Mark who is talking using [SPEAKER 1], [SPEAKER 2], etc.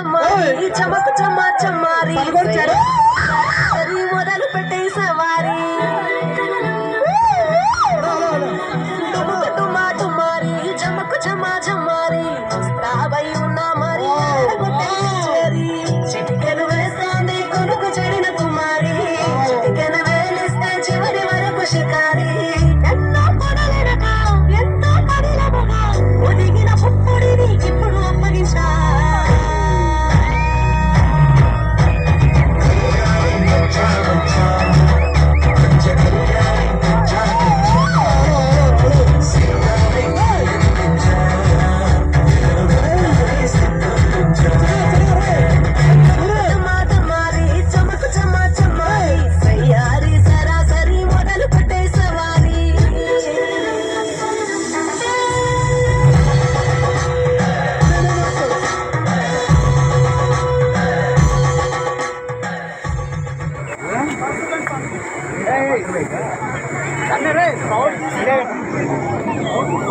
[SPEAKER 1] చమకు చమ్మా చమ్మారి మొదలు పెట్టే సవారీ టుమా టుమారి చమకు చమ్మా చమ్మారి వస్తాబై ఉన్నా మరి చిటికెను వేస్తాంది కొనుకు చెడిన కుమారి చిటికెను వేలిస్తే చివరి వరకు షికారి ఎంతో కొడలేనక ఎంతో కడిలముగా ఒదిగిన పుప్పుడిని ఇప్పుడు అప్పగించా
[SPEAKER 2] Hey,